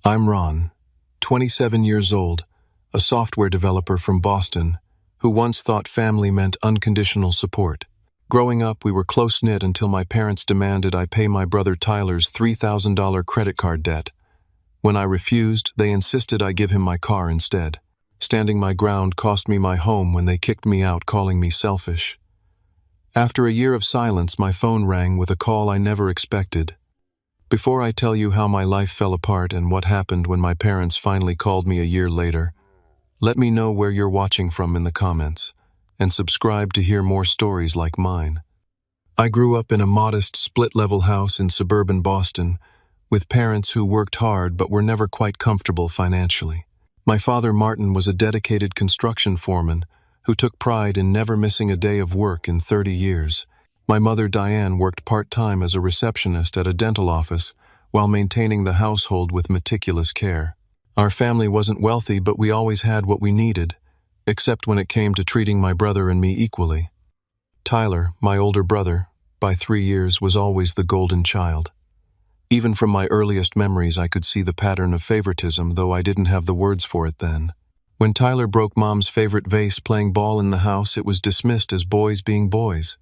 I'm Ron, 27 years old, a software developer from Boston, who once thought family meant unconditional support. Growing up, we were close-knit until my parents demanded I pay my brother Tyler's $3,000 credit card debt. When I refused, they insisted I give him my car instead. Standing my ground cost me my home when they kicked me out, calling me selfish. After a year of silence, my phone rang with a call I never expected. Before I tell you how my life fell apart and what happened when my parents finally called me a year later, let me know where you're watching from in the comments, and subscribe to hear more stories like mine. I grew up in a modest split-level house in suburban Boston, with parents who worked hard but were never quite comfortable financially. My father, Martin, was a dedicated construction foreman who took pride in never missing a day of work in 30 years. My mother, Diane, worked part-time as a receptionist at a dental office while maintaining the household with meticulous care. Our family wasn't wealthy, but we always had what we needed, except when it came to treating my brother and me equally. Tyler, my older brother, by 3 years, was always the golden child. Even from my earliest memories, I could see the pattern of favoritism, though I didn't have the words for it then. When Tyler broke Mom's favorite vase playing ball in the house, it was dismissed as boys being boys.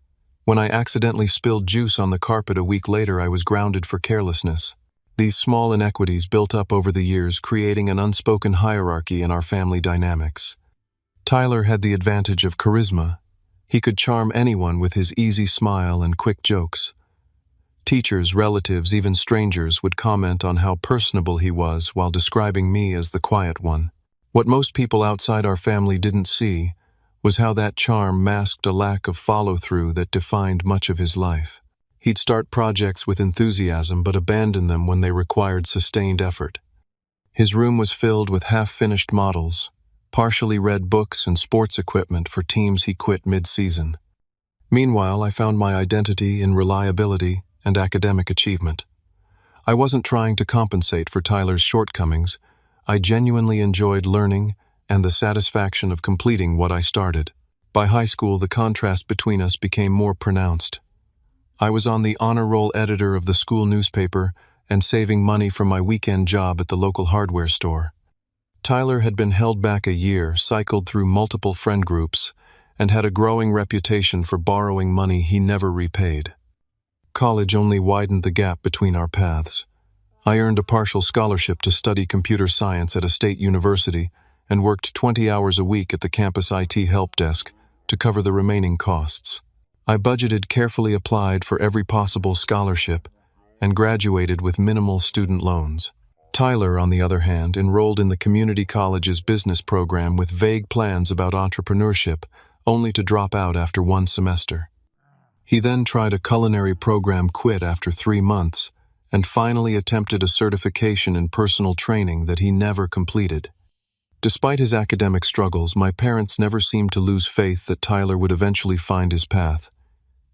When I accidentally spilled juice on the carpet a week later, I was grounded for carelessness. These small inequities built up over the years, creating an unspoken hierarchy in our family dynamics. Tyler had the advantage of charisma. He could charm anyone with his easy smile and quick jokes. Teachers, relatives, even strangers would comment on how personable he was while describing me as the quiet one. What most people outside our family didn't see was how that charm masked a lack of follow-through that defined much of his life. He'd start projects with enthusiasm but abandon them when they required sustained effort. His room was filled with half-finished models, partially read books, and sports equipment for teams he quit mid-season. Meanwhile, I found my identity in reliability and academic achievement. I wasn't trying to compensate for Tyler's shortcomings. I genuinely enjoyed learning and the satisfaction of completing what I started. By high school, the contrast between us became more pronounced. I was on the honor roll editor of the school newspaper and saving money from my weekend job at the local hardware store. Tyler had been held back a year, cycled through multiple friend groups, and had a growing reputation for borrowing money he never repaid. College only widened the gap between our paths. I earned a partial scholarship to study computer science at a state university and worked 20 hours a week at the campus IT help desk to cover the remaining costs. I budgeted, carefully applied for every possible scholarship, and graduated with minimal student loans. Tyler, on the other hand, enrolled in the community college's business program with vague plans about entrepreneurship, only to drop out after one semester. He then tried a culinary program, quit after 3 months, and finally attempted a certification in personal training that he never completed. Despite his academic struggles, my parents never seemed to lose faith that Tyler would eventually find his path.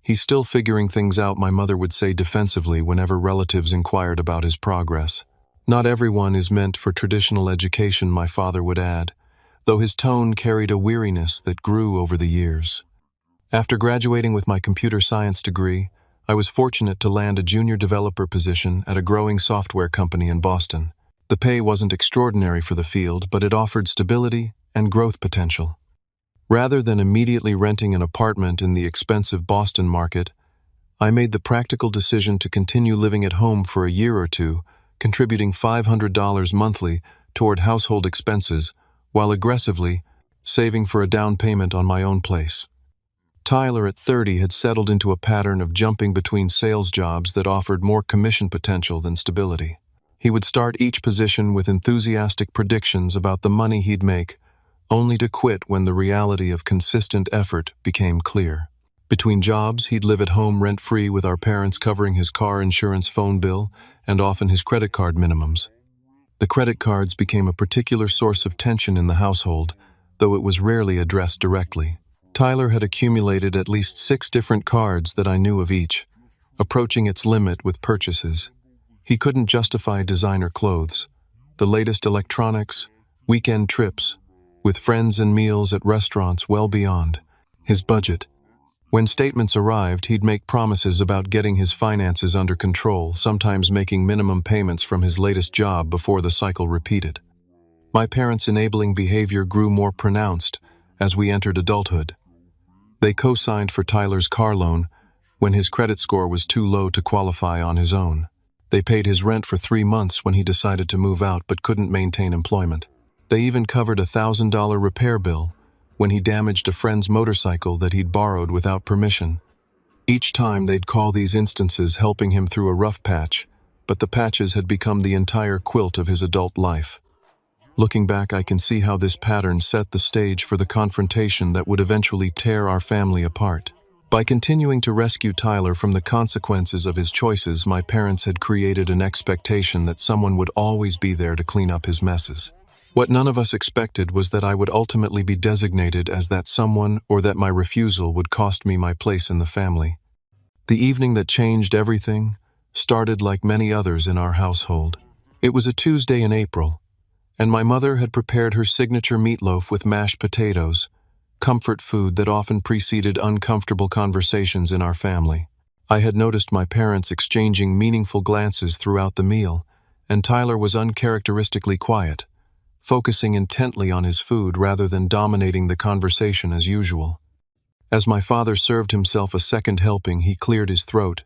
"He's still figuring things out," my mother would say defensively whenever relatives inquired about his progress. "Not everyone is meant for traditional education," my father would add, though his tone carried a weariness that grew over the years. After graduating with my computer science degree, I was fortunate to land a junior developer position at a growing software company in Boston. The pay wasn't extraordinary for the field, but it offered stability and growth potential. Rather than immediately renting an apartment in the expensive Boston market, I made the practical decision to continue living at home for a year or two, contributing $500 monthly toward household expenses, while aggressively saving for a down payment on my own place. Tyler, at 30, had settled into a pattern of jumping between sales jobs that offered more commission potential than stability. He would start each position with enthusiastic predictions about the money he'd make, only to quit when the reality of consistent effort became clear. Between jobs, he'd live at home rent-free with our parents covering his car insurance, phone bill, and often his credit card minimums. The credit cards became a particular source of tension in the household, though it was rarely addressed directly. Tyler had accumulated at least 6 different cards that I knew of each, approaching its limit with purchases. He couldn't justify designer clothes, the latest electronics, weekend trips, with friends and meals at restaurants well beyond his budget. When statements arrived, he'd make promises about getting his finances under control, sometimes making minimum payments from his latest job before the cycle repeated. My parents' enabling behavior grew more pronounced as we entered adulthood. They co-signed for Tyler's car loan when his credit score was too low to qualify on his own. They paid his rent for 3 months when he decided to move out but couldn't maintain employment. They even covered a $1,000 repair bill when he damaged a friend's motorcycle that he'd borrowed without permission. Each time they'd call these instances helping him through a rough patch, but the patches had become the entire quilt of his adult life. Looking back, I can see how this pattern set the stage for the confrontation that would eventually tear our family apart. By continuing to rescue Tyler from the consequences of his choices, my parents had created an expectation that someone would always be there to clean up his messes. What none of us expected was that I would ultimately be designated as that someone, or that my refusal would cost me my place in the family. The evening that changed everything started like many others in our household. It was a Tuesday in April, and my mother had prepared her signature meatloaf with mashed potatoes, comfort food that often preceded uncomfortable conversations in our family. I had noticed my parents exchanging meaningful glances throughout the meal, and Tyler was uncharacteristically quiet, focusing intently on his food rather than dominating the conversation as usual. As my father served himself a second helping, he cleared his throat,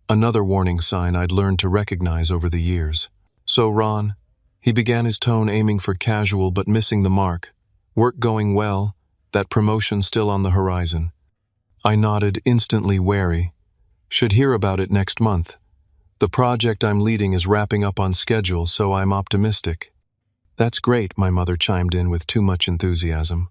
another warning sign I'd learned to recognize over the years. "So, Ron," he began, his tone aiming for casual but missing the mark. "Work going well? That promotion still on the horizon?" I nodded, instantly wary. "Should hear about it next month. The project I'm leading is wrapping up on schedule, so I'm optimistic." "That's great," my mother chimed in with too much enthusiasm.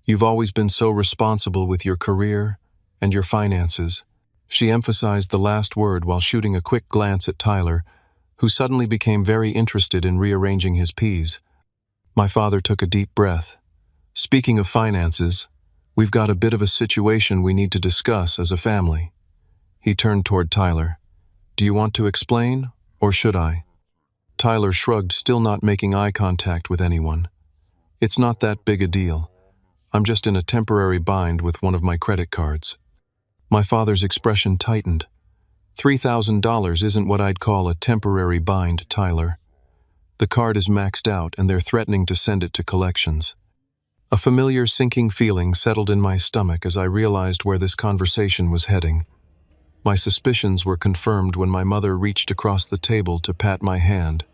"You've always been so responsible with your career and your finances." She emphasized the last word while shooting a quick glance at Tyler, who suddenly became very interested in rearranging his peas. My father took a deep breath. "Speaking of finances, we've got a bit of a situation we need to discuss as a family." He turned toward Tyler. "Do you want to explain, or should I?" Tyler shrugged, still not making eye contact with anyone. "It's not that big a deal. I'm just in a temporary bind with one of my credit cards." My father's expression tightened. $3,000 isn't what I'd call a temporary bind, Tyler. The card is maxed out and they're threatening to send it to collections. A familiar sinking feeling settled in my stomach as I realized where this conversation was heading. My suspicions were confirmed when my mother reached across the table to pat my hand.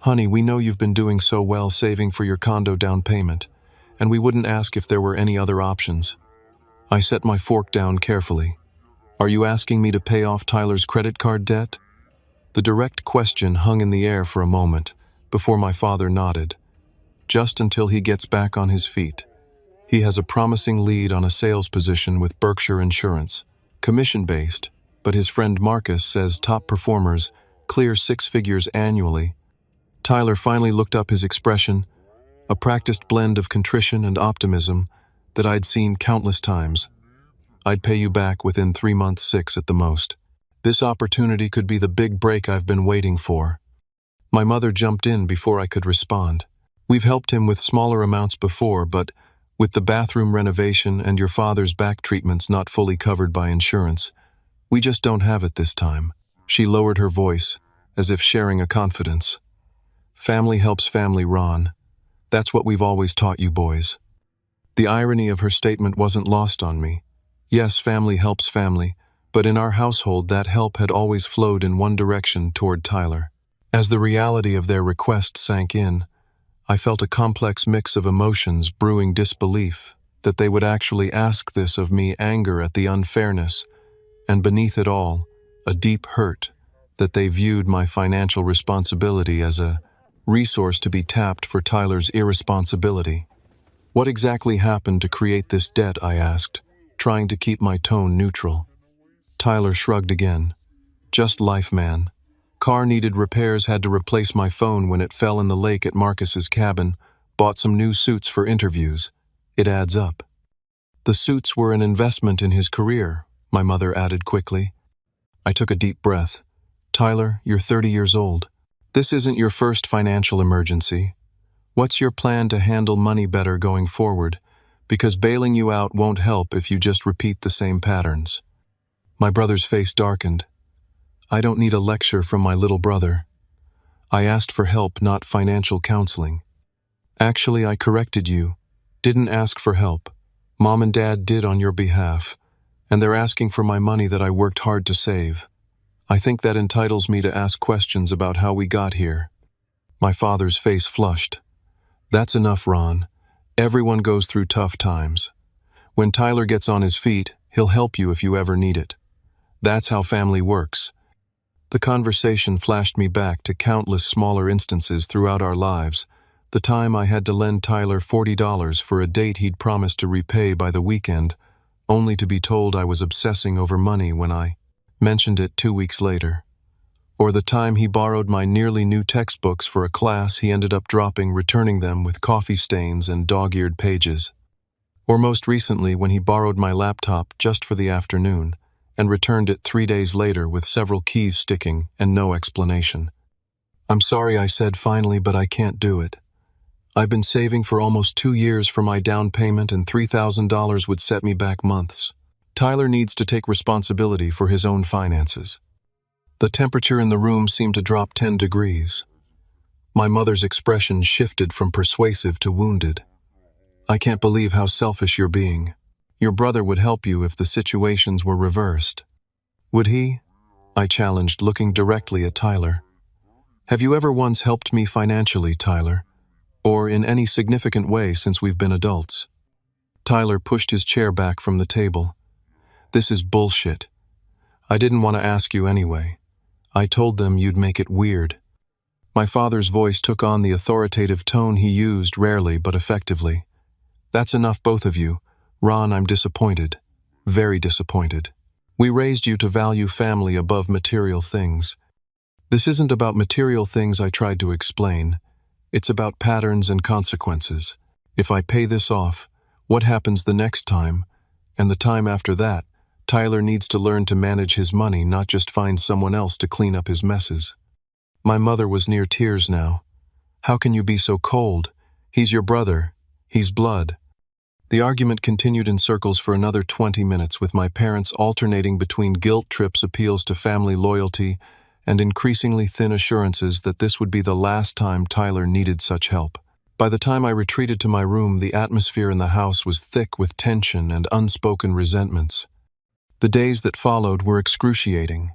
"Honey, we know you've been doing so well saving for your condo down payment, and we wouldn't ask if there were any other options." I set my fork down carefully. "Are you asking me to pay off Tyler's credit card debt?" The direct question hung in the air for a moment before my father nodded. "Just until he gets back on his feet. He has a promising lead on a sales position with Berkshire Insurance. Commission-based, but his friend Marcus says top performers clear 6 figures annually." Tyler finally looked up, his expression, a practiced blend of contrition and optimism that I'd seen countless times. "I'd pay you back within 3 months, 6 at the most. This opportunity could be the big break I've been waiting for." My mother jumped in before I could respond. "We've helped him with smaller amounts before, but with the bathroom renovation and your father's back treatments not fully covered by insurance, we just don't have it this time." She lowered her voice, as if sharing a confidence. "Family helps family, Ron. That's what we've always taught you boys." The irony of her statement wasn't lost on me. Yes, family helps family, but in our household that help had always flowed in one direction, toward Tyler. As the reality of their request sank in, I felt a complex mix of emotions brewing: disbelief that they would actually ask this of me, anger at the unfairness, and beneath it all, a deep hurt that they viewed my financial responsibility as a resource to be tapped for Tyler's irresponsibility. "What exactly happened to create this debt?" I asked, trying to keep my tone neutral. Tyler shrugged again. "Just life, man. Car needed repairs, had to replace my phone when it fell in the lake at Marcus's cabin, bought some new suits for interviews. It adds up." "The suits were an investment in his career," my mother added quickly. I took a deep breath. "Tyler, you're 30 years old. This isn't your first financial emergency. What's your plan to handle money better going forward, because bailing you out won't help if you just repeat the same patterns." My brother's face darkened. "I don't need a lecture from my little brother. I asked for help, not financial counseling." "Actually, I corrected you. Didn't ask for help. Mom and Dad did on your behalf, and they're asking for my money that I worked hard to save. I think that entitles me to ask questions about how we got here." My father's face flushed. "That's enough, Ron. Everyone goes through tough times. When Tyler gets on his feet, he'll help you if you ever need it. That's how family works." The conversation flashed me back to countless smaller instances throughout our lives. The time I had to lend Tyler $40 for a date he'd promised to repay by the weekend, only to be told I was obsessing over money when I mentioned it 2 weeks later. Or the time he borrowed my nearly new textbooks for a class he ended up dropping, returning them with coffee stains and dog-eared pages. Or most recently when he borrowed my laptop just for the afternoon and returned it 3 days later with several keys sticking and no explanation. "I'm sorry," I said finally, "but I can't do it. I've been saving for almost 2 years for my down payment, and $3,000 would set me back months. Tyler needs to take responsibility for his own finances." The temperature in the room seemed to drop 10 degrees. My mother's expression shifted from persuasive to wounded. "I can't believe how selfish you're being. Your brother would help you if the situations were reversed." "Would he?" I challenged, looking directly at Tyler. "Have you ever once helped me financially, Tyler? Or in any significant way since we've been adults?" Tyler pushed his chair back from the table. "This is bullshit. I didn't want to ask you anyway. I told them you'd make it weird." My father's voice took on the authoritative tone he used rarely but effectively. "That's enough, both of you. Ron, I'm disappointed. Very disappointed. We raised you to value family above material things. This isn't about material things," I tried to explain. "It's about patterns and consequences. If I pay this off, what happens the next time? And the time after that? Tyler needs to learn to manage his money, not just find someone else to clean up his messes." My mother was near tears now. "How can you be so cold? He's your brother. He's blood." The argument continued in circles for another 20 minutes, with my parents alternating between guilt trips, appeals to family loyalty, and increasingly thin assurances that this would be the last time Tyler needed such help. By the time I retreated to my room, the atmosphere in the house was thick with tension and unspoken resentments. The days that followed were excruciating.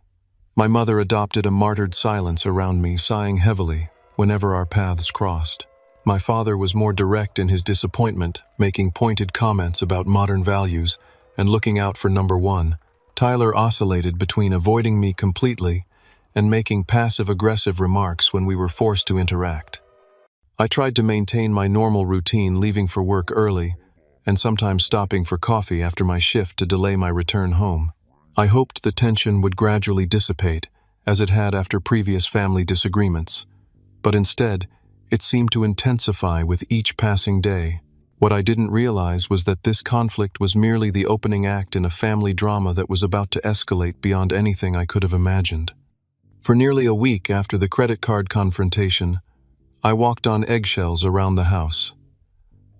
My mother adopted a martyred silence around me, sighing heavily whenever our paths crossed. My father was more direct in his disappointment, making pointed comments about modern values and looking out for number one. Tyler oscillated between avoiding me completely and making passive-aggressive remarks when we were forced to interact. I tried to maintain my normal routine, leaving for work early and sometimes stopping for coffee after my shift to delay my return home. I hoped the tension would gradually dissipate, as it had after previous family disagreements. But instead, it seemed to intensify with each passing day. What I didn't realize was that this conflict was merely the opening act in a family drama that was about to escalate beyond anything I could have imagined. For nearly a week after the credit card confrontation, I walked on eggshells around the house.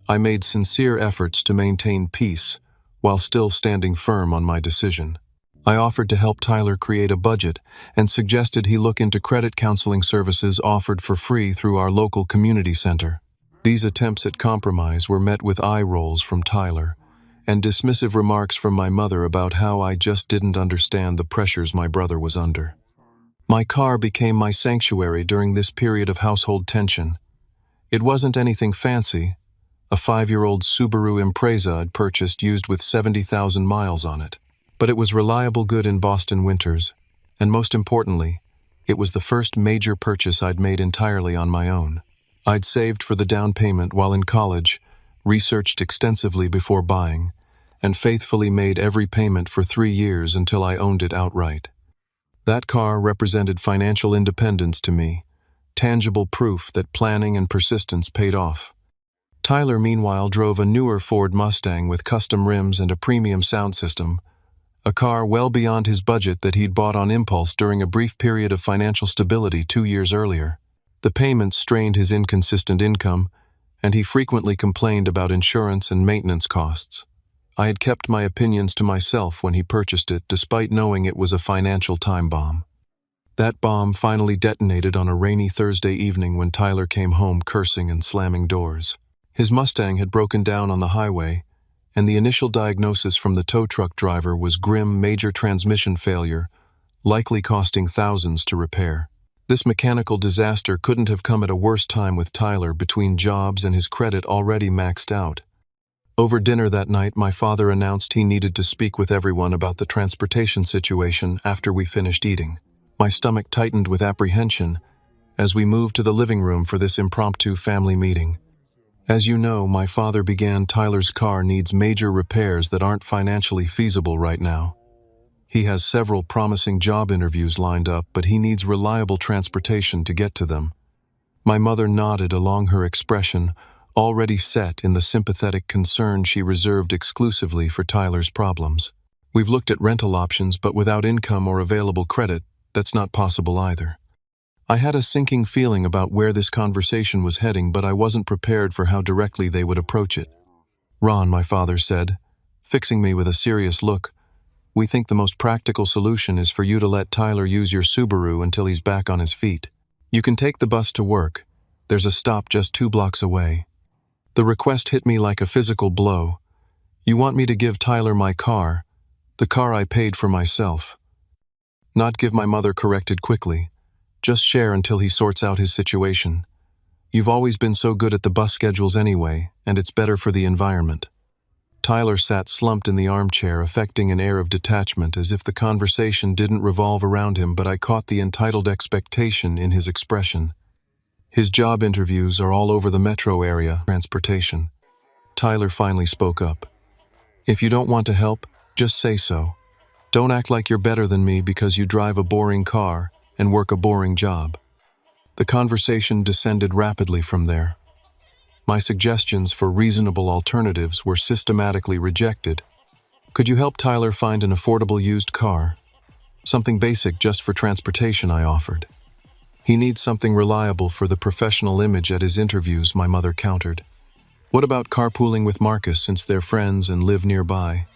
I made sincere efforts to maintain peace while still standing firm on my decision. I offered to help Tyler create a budget and suggested he look into credit counseling services offered for free through our local community center. These attempts at compromise were met with eye rolls from Tyler and dismissive remarks from my mother about how I just didn't understand the pressures my brother was under. My car became my sanctuary during this period of household tension. It wasn't anything fancy, a 5-year-old Subaru Impreza I'd purchased used with 70,000 miles on it. But it was reliable good in Boston winters, and most importantly, it was the first major purchase I'd made entirely on my own. I'd saved for the down payment while in college, researched extensively before buying, and faithfully made every payment for 3 years until I owned it outright. That car represented financial independence to me, tangible proof that planning and persistence paid off. Tyler, meanwhile, drove a newer Ford Mustang with custom rims and a premium sound system, a car well beyond his budget that he'd bought on impulse during a brief period of financial stability 2 years earlier. The payments strained his inconsistent income, and he frequently complained about insurance and maintenance costs. I had kept my opinions to myself when he purchased it, despite knowing it was a financial time bomb. That bomb finally detonated on a rainy Thursday evening when Tyler came home cursing and slamming doors. His Mustang had broken down on the highway, and the initial diagnosis from the tow truck driver was grim major transmission failure, likely costing thousands to repair. This mechanical disaster couldn't have come at a worse time with Tyler between jobs and his credit already maxed out. Over dinner that night, my father announced he needed to speak with everyone about the transportation situation after we finished eating. My stomach tightened with apprehension as we moved to the living room for this impromptu family meeting. As you know, my father began Tyler's car needs major repairs that aren't financially feasible right now. He has several promising job interviews lined up, but he needs reliable transportation to get to them. My mother nodded along her expression, already set in the sympathetic concern she reserved exclusively for Tyler's problems. We've looked at rental options, but without income or available credit, that's not possible either. I had a sinking feeling about where this conversation was heading, but I wasn't prepared for how directly they would approach it. "Ron," my father said, fixing me with a serious look, "we think the most practical solution is for you to let Tyler use your Subaru until he's back on his feet. You can take the bus to work. There's a stop just 2 blocks away." The request hit me like a physical blow. You want me to give Tyler my car, the car I paid for myself. Not give, my mother corrected quickly. Just share until he sorts out his situation. You've always been so good at the bus schedules anyway, and it's better for the environment. Tyler sat slumped in the armchair, affecting an air of detachment, as if the conversation didn't revolve around him, but I caught the entitled expectation in his expression. His job interviews are all over the metro area, transportation. Tyler finally spoke up. "If you don't want to help, just say so. Don't act like you're better than me because you drive a boring car and work a boring job." The conversation descended rapidly from there. My suggestions for reasonable alternatives were systematically rejected. "Could you help Tyler find an affordable used car? Something basic just for transportation," I offered. "He needs something reliable for the professional image at his interviews," my mother countered. "What about carpooling with Marcus, since they're friends and live nearby?"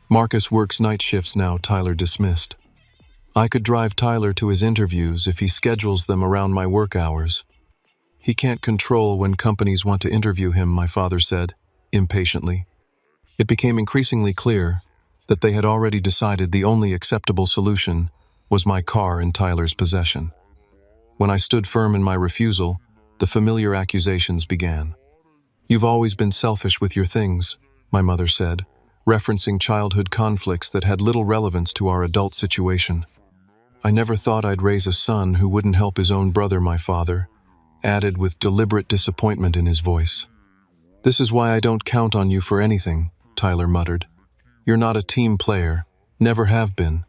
"Marcus works night shifts now," Tyler dismissed. "I could drive Tyler to his interviews if he schedules them around my work hours." "He can't control when companies want to interview him," my father said, impatiently. It became increasingly clear that they had already decided the only acceptable solution was my car in Tyler's possession. When I stood firm in my refusal, the familiar accusations began. "You've always been selfish with your things," my mother said, referencing childhood conflicts that had little relevance to our adult situation. "I never thought I'd raise a son who wouldn't help his own brother," my father added with deliberate disappointment in his voice. "This is why I don't count on you for anything," Tyler muttered. "You're not a team player, never have been."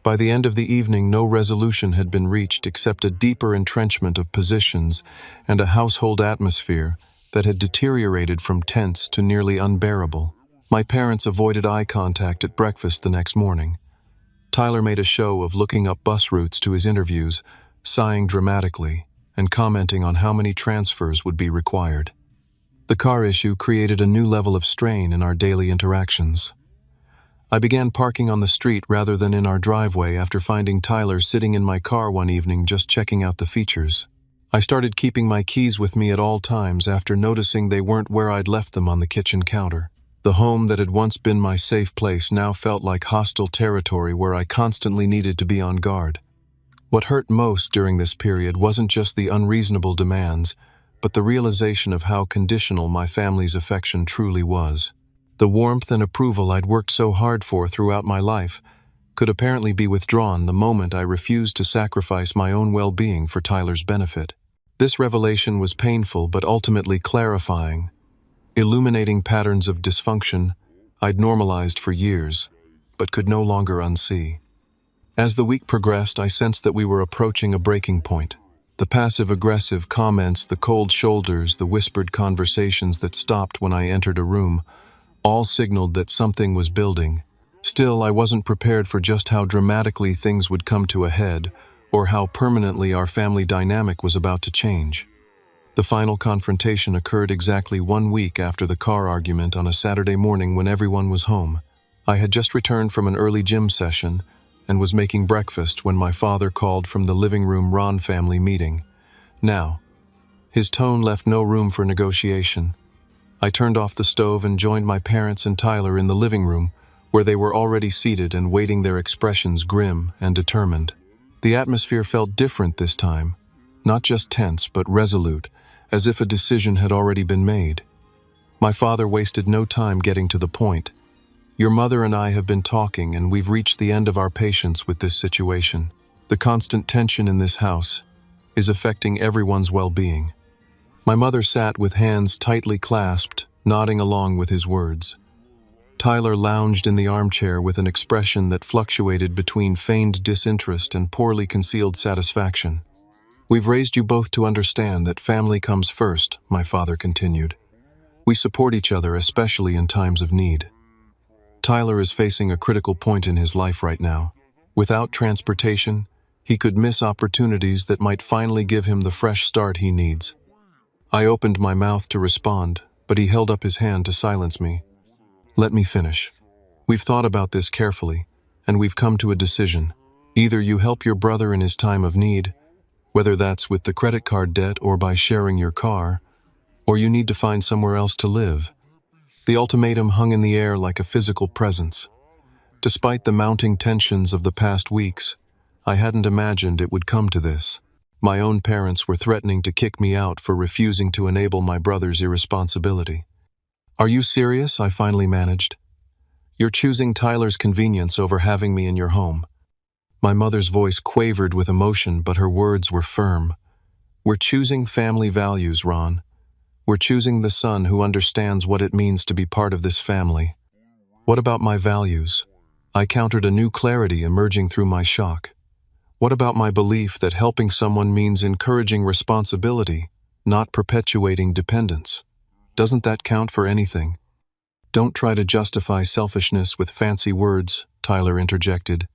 By the end of the evening, no resolution had been reached except a deeper entrenchment of positions and a household atmosphere that had deteriorated from tense to nearly unbearable. My parents avoided eye contact at breakfast the next morning. Tyler made a show of looking up bus routes to his interviews, sighing dramatically, and commenting on how many transfers would be required. The car issue created a new level of strain in our daily interactions. I began parking on the street rather than in our driveway after finding Tyler sitting in my car one evening just checking out the features. I started keeping my keys with me at all times after noticing they weren't where I'd left them on the kitchen counter. The home that had once been my safe place now felt like hostile territory where I constantly needed to be on guard. What hurt most during this period wasn't just the unreasonable demands, but the realization of how conditional my family's affection truly was. The warmth and approval I'd worked so hard for throughout my life could apparently be withdrawn the moment I refused to sacrifice my own well-being for Tyler's benefit. This revelation was painful but ultimately clarifying, illuminating patterns of dysfunction I'd normalized for years, but could no longer unsee. As the week progressed, I sensed that we were approaching a breaking point. The passive-aggressive comments, the cold shoulders, the whispered conversations that stopped when I entered a room, all signaled that something was building. Still, I wasn't prepared for just how dramatically things would come to a head, or how permanently our family dynamic was about to change. The final confrontation occurred exactly 1 week after the car argument on a Saturday morning when everyone was home. I had just returned from an early gym session and was making breakfast when my father called from the living room Ron family meeting. Now, his tone left no room for negotiation. I turned off the stove and joined my parents and Tyler in the living room, where they were already seated and waiting, their expressions grim and determined. The atmosphere felt different this time, not just tense but resolute, as if a decision had already been made. My father wasted no time getting to the point. Your mother and I have been talking, and we've reached the end of our patience with this situation. The constant tension in this house is affecting everyone's well-being. My mother sat with hands tightly clasped, nodding along with his words. Tyler lounged in the armchair with an expression that fluctuated between feigned disinterest and poorly concealed satisfaction. We've raised you both to understand that family comes first, my father continued. We support each other, especially in times of need. Tyler is facing a critical point in his life right now. Without transportation, he could miss opportunities that might finally give him the fresh start he needs. I opened my mouth to respond, but he held up his hand to silence me. Let me finish. We've thought about this carefully, and we've come to a decision. Either you help your brother in his time of need, whether that's with the credit card debt or by sharing your car, or you need to find somewhere else to live. The ultimatum hung in the air like a physical presence. Despite the mounting tensions of the past weeks, I hadn't imagined it would come to this. My own parents were threatening to kick me out for refusing to enable my brother's irresponsibility. Are you serious? I finally managed. You're choosing Tyler's convenience over having me in your home. My mother's voice quavered with emotion, but her words were firm. We're choosing family values, Ron. We're choosing the son who understands what it means to be part of this family. What about my values? I countered, a new clarity emerging through my shock. What about my belief that helping someone means encouraging responsibility, not perpetuating dependence? Doesn't that count for anything? Don't try to justify selfishness with fancy words, Tyler interjected.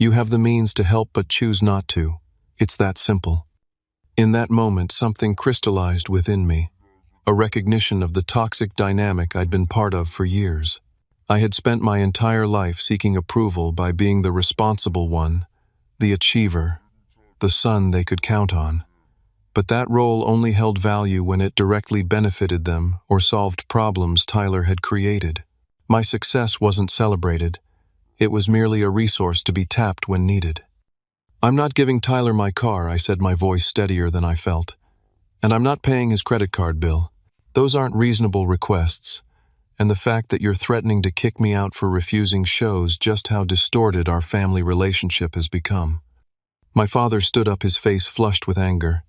You have the means to help but choose not to. It's that simple. In that moment, something crystallized within me, a recognition of the toxic dynamic I'd been part of for years. I had spent my entire life seeking approval by being the responsible one, the achiever, the son they could count on. But that role only held value when it directly benefited them or solved problems Tyler had created. My success wasn't celebrated. It was merely a resource to be tapped when needed. I'm not giving Tyler my car, I said, my voice steadier than I felt. And I'm not paying his credit card bill. Those aren't reasonable requests. And the fact that you're threatening to kick me out for refusing shows just how distorted our family relationship has become. My father stood up, his face flushed with anger.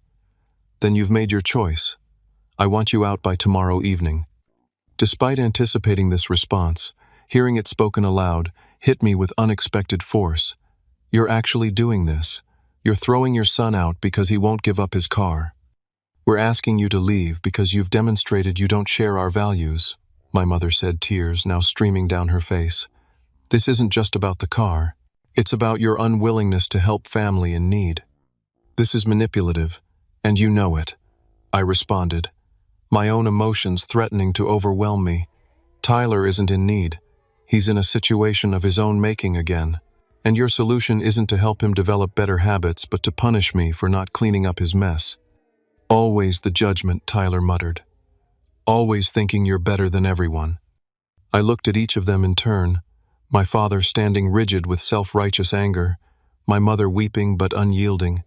Then you've made your choice. I want you out by tomorrow evening. Despite anticipating this response, hearing it spoken aloud hit me with unexpected force. You're actually doing this. You're throwing your son out because he won't give up his car. We're asking you to leave because you've demonstrated you don't share our values, my mother said, tears now streaming down her face. This isn't just about the car. It's about your unwillingness to help family in need. This is manipulative, and you know it, I responded, my own emotions threatening to overwhelm me. Tyler isn't in need. He's in a situation of his own making again. And your solution isn't to help him develop better habits, but to punish me for not cleaning up his mess. Always the judgment, Tyler muttered. Always thinking you're better than everyone. I looked at each of them in turn, my father standing rigid with self-righteous anger, my mother weeping but unyielding,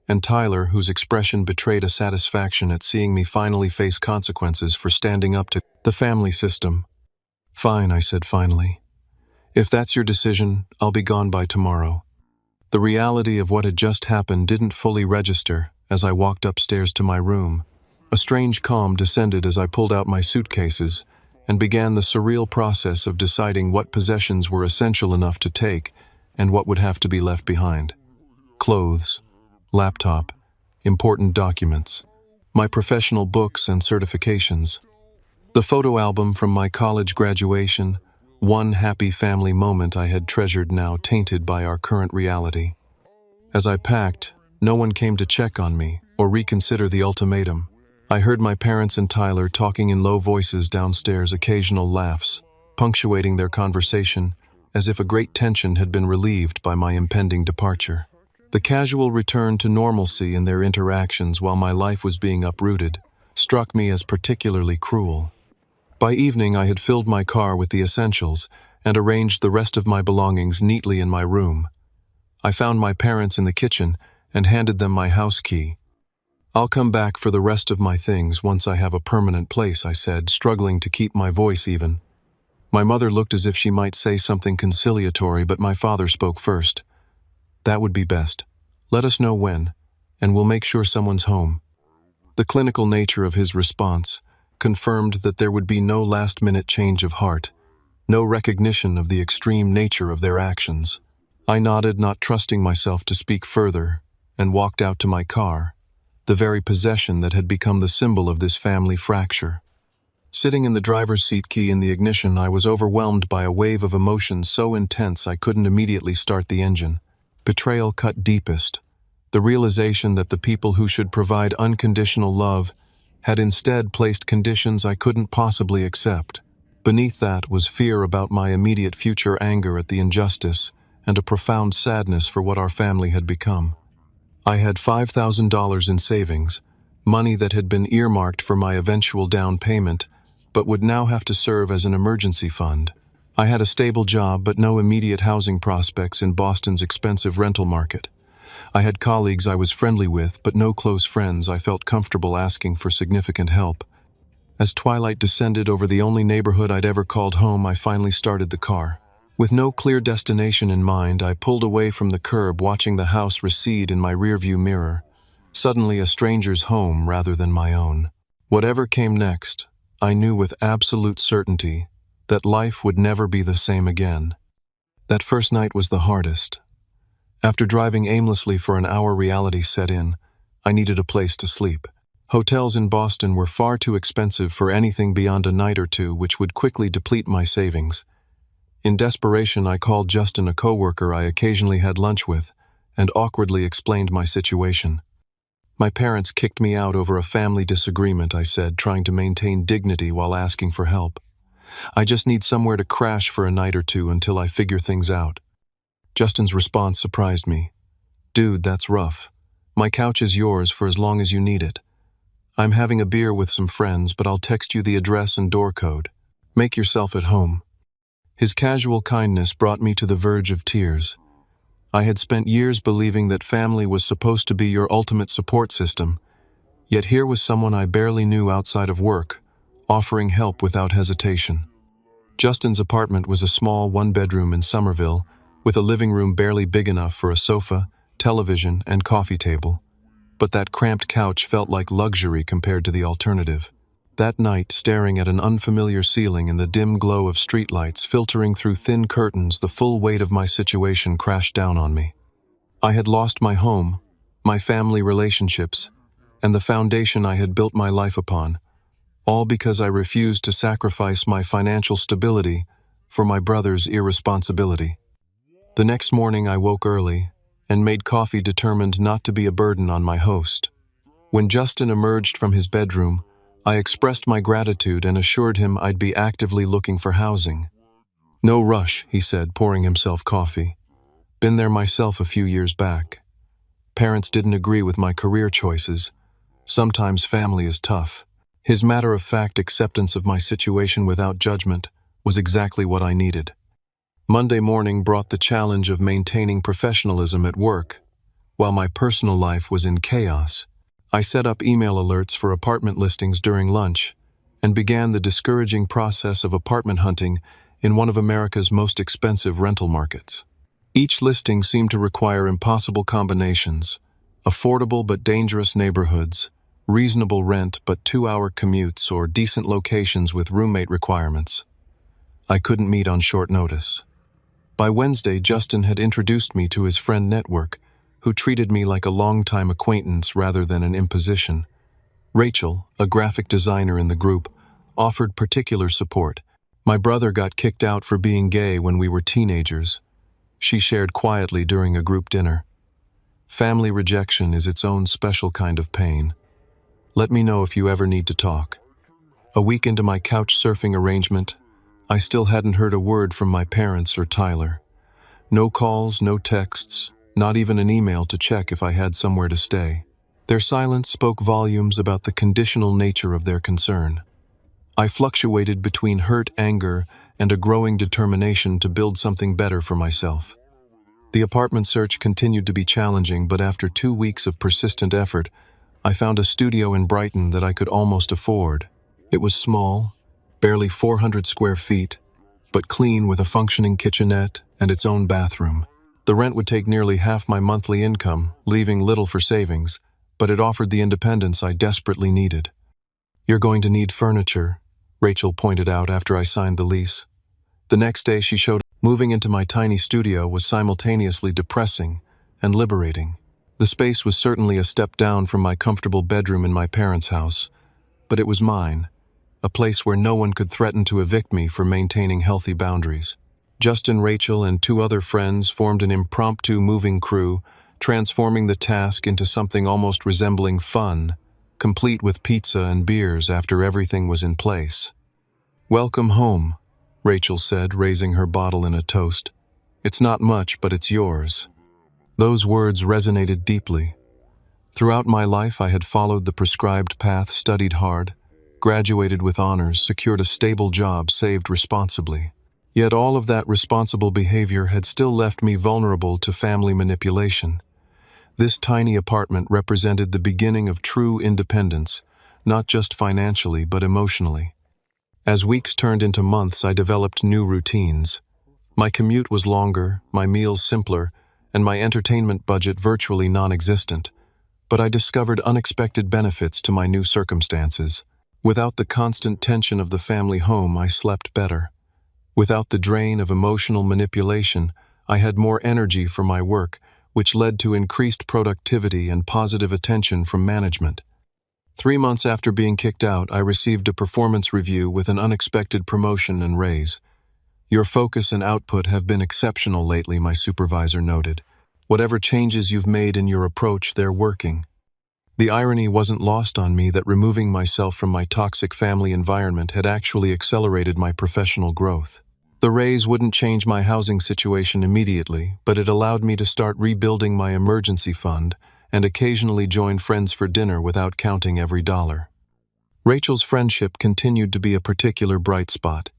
and Tyler, whose expression betrayed a satisfaction at seeing me finally face consequences for standing up to the family system. Fine, I said finally. If that's your decision, I'll be gone by tomorrow. The reality of what had just happened didn't fully register as I walked upstairs to my room. A strange calm descended as I pulled out my suitcases and began the surreal process of deciding what possessions were essential enough to take and what would have to be left behind. Clothes, laptop, important documents, my professional books and certifications, the photo album from my college graduation, one happy family moment I had treasured now tainted by our current reality. As I packed, no one came to check on me or reconsider the ultimatum. I heard my parents and Tyler talking in low voices downstairs, occasional laughs, punctuating their conversation, as if a great tension had been relieved by my impending departure. The casual return to normalcy in their interactions while my life was being uprooted struck me as particularly cruel. By evening, I had filled my car with the essentials and arranged the rest of my belongings neatly in my room. I found my parents in the kitchen and handed them my house key. "I'll come back for the rest of my things once I have a permanent place," I said, struggling to keep my voice even. My mother looked as if she might say something conciliatory, but my father spoke first. "That would be best. Let us know when, and we'll make sure someone's home." The clinical nature of his response confirmed that there would be no last-minute change of heart, no recognition of the extreme nature of their actions. I nodded, not trusting myself to speak further, and walked out to my car, the very possession that had become the symbol of this family fracture. Sitting in the driver's seat, key in the ignition, I was overwhelmed by a wave of emotion so intense I couldn't immediately start the engine. Betrayal cut deepest, the realization that the people who should provide unconditional love had instead placed conditions I couldn't possibly accept. Beneath that was fear about my immediate future, anger at the injustice, and a profound sadness for what our family had become. I had $5,000 in savings, money that had been earmarked for my eventual down payment, but would now have to serve as an emergency fund. I had a stable job but no immediate housing prospects in Boston's expensive rental market. I had colleagues I was friendly with, but no close friends I felt comfortable asking for significant help. As twilight descended over the only neighborhood I'd ever called home, I finally started the car. With no clear destination in mind, I pulled away from the curb, watching the house recede in my rearview mirror. Suddenly a stranger's home rather than my own. Whatever came next, I knew with absolute certainty that life would never be the same again. That first night was the hardest. After driving aimlessly for an hour, reality set in. I needed a place to sleep. Hotels in Boston were far too expensive for anything beyond a night or two, which would quickly deplete my savings. In desperation, I called Justin, a coworker I occasionally had lunch with, and awkwardly explained my situation. "My parents kicked me out over a family disagreement," I said, trying to maintain dignity while asking for help. "I just need somewhere to crash for a night or two until I figure things out." Justin's response surprised me. "Dude, that's rough. My couch is yours for as long as you need it. I'm having a beer with some friends, but I'll text you the address and door code. Make yourself at home." His casual kindness brought me to the verge of tears. I had spent years believing that family was supposed to be your ultimate support system, yet here was someone I barely knew outside of work, offering help without hesitation. Justin's apartment was a small one-bedroom in Somerville, with a living room barely big enough for a sofa, television, and coffee table. But that cramped couch felt like luxury compared to the alternative. That night, staring at an unfamiliar ceiling in the dim glow of streetlights filtering through thin curtains, the full weight of my situation crashed down on me. I had lost my home, my family relationships, and the foundation I had built my life upon, all because I refused to sacrifice my financial stability for my brother's irresponsibility. The next morning I woke early and made coffee, determined not to be a burden on my host. When Justin emerged from his bedroom, I expressed my gratitude and assured him I'd be actively looking for housing. "No rush," he said, pouring himself coffee. "Been there myself a few years back. Parents didn't agree with my career choices. Sometimes family is tough." His matter-of-fact acceptance of my situation without judgment was exactly what I needed. Monday morning brought the challenge of maintaining professionalism at work, while my personal life was in chaos. I set up email alerts for apartment listings during lunch and began the discouraging process of apartment hunting in one of America's most expensive rental markets. Each listing seemed to require impossible combinations: affordable but dangerous neighborhoods, reasonable rent but 2-hour commutes, or decent locations with roommate requirements. I couldn't meet on short notice. By Wednesday, Justin had introduced me to his friend network, who treated me like a longtime acquaintance rather than an imposition. Rachel, a graphic designer in the group, offered particular support. My brother got kicked out for being gay when we were teenagers. She shared quietly during a group dinner. Family rejection is its own special kind of pain. Let me know if you ever need to talk. A week into my couch surfing arrangement, I still hadn't heard a word from my parents or Tyler. No calls, no texts, not even an email to check if I had somewhere to stay. Their silence spoke volumes about the conditional nature of their concern. I fluctuated between hurt anger and a growing determination to build something better for myself. The apartment search continued to be challenging, but after 2 weeks of persistent effort, I found a studio in Brighton that I could almost afford. It was small, barely 400 square feet, but clean with a functioning kitchenette and its own bathroom. The rent would take nearly half my monthly income, leaving little for savings, but it offered the independence I desperately needed. "You're going to need furniture," Rachel pointed out after I signed the lease. The next day she showed moving into my tiny studio was simultaneously depressing and liberating. The space was certainly a step down from my comfortable bedroom in my parents' house, but it was mine, a place where no one could threaten to evict me for maintaining healthy boundaries. Justin, Rachel, and 2 other friends formed an impromptu moving crew, transforming the task into something almost resembling fun, complete with pizza and beers after everything was in place. "Welcome home," Rachel said, raising her bottle in a toast. "It's not much, but it's yours." Those words resonated deeply. Throughout my life, I had followed the prescribed path, studied hard, graduated with honors, secured a stable job, saved responsibly. Yet all of that responsible behavior had still left me vulnerable to family manipulation. This tiny apartment represented the beginning of true independence, not just financially but emotionally. As weeks turned into months, I developed new routines. My commute was longer, my meals simpler, and my entertainment budget virtually non-existent. But I discovered unexpected benefits to my new circumstances. Without the constant tension of the family home, I slept better. Without the drain of emotional manipulation, I had more energy for my work, which led to increased productivity and positive attention from management. 3 months after being kicked out, I received a performance review with an unexpected promotion and raise. "Your focus and output have been exceptional lately," my supervisor noted. "Whatever changes you've made in your approach, they're working." The irony wasn't lost on me that removing myself from my toxic family environment had actually accelerated my professional growth. The raise wouldn't change my housing situation immediately, but it allowed me to start rebuilding my emergency fund and occasionally join friends for dinner without counting every dollar. Rachel's friendship continued to be a particular bright spot.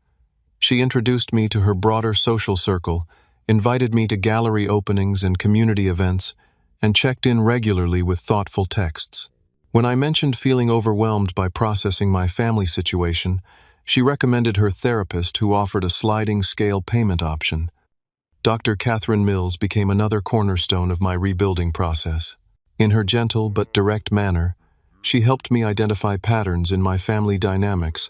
She introduced me to her broader social circle, invited me to gallery openings and community events, and checked in regularly with thoughtful texts. When I mentioned feeling overwhelmed by processing my family situation, she recommended her therapist, who offered a sliding scale payment option. Dr. Catherine Mills became another cornerstone of my rebuilding process. In her gentle but direct manner, she helped me identify patterns in my family dynamics.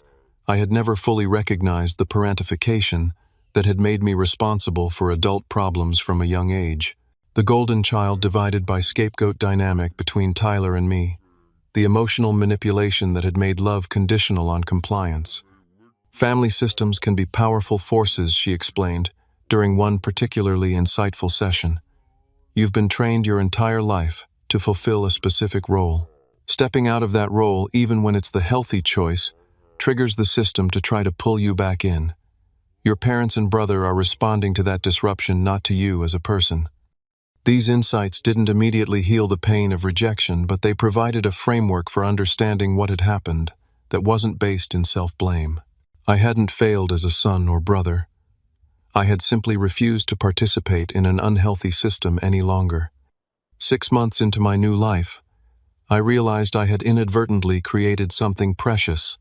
I had never fully recognized the parentification that had made me responsible for adult problems from a young age. The golden child divided by scapegoat dynamic between Tyler and me. The emotional manipulation that had made love conditional on compliance. "Family systems can be powerful forces," she explained, during one particularly insightful session. "You've been trained your entire life to fulfill a specific role. Stepping out of that role, even when it's the healthy choice, triggers the system to try to pull you back in. Your parents and brother are responding to that disruption, not to you as a person." These insights didn't immediately heal the pain of rejection, but they provided a framework for understanding what had happened that wasn't based in self-blame. I hadn't failed as a son or brother. I had simply refused to participate in an unhealthy system any longer. 6 months into my new life, I realized I had inadvertently created something precious,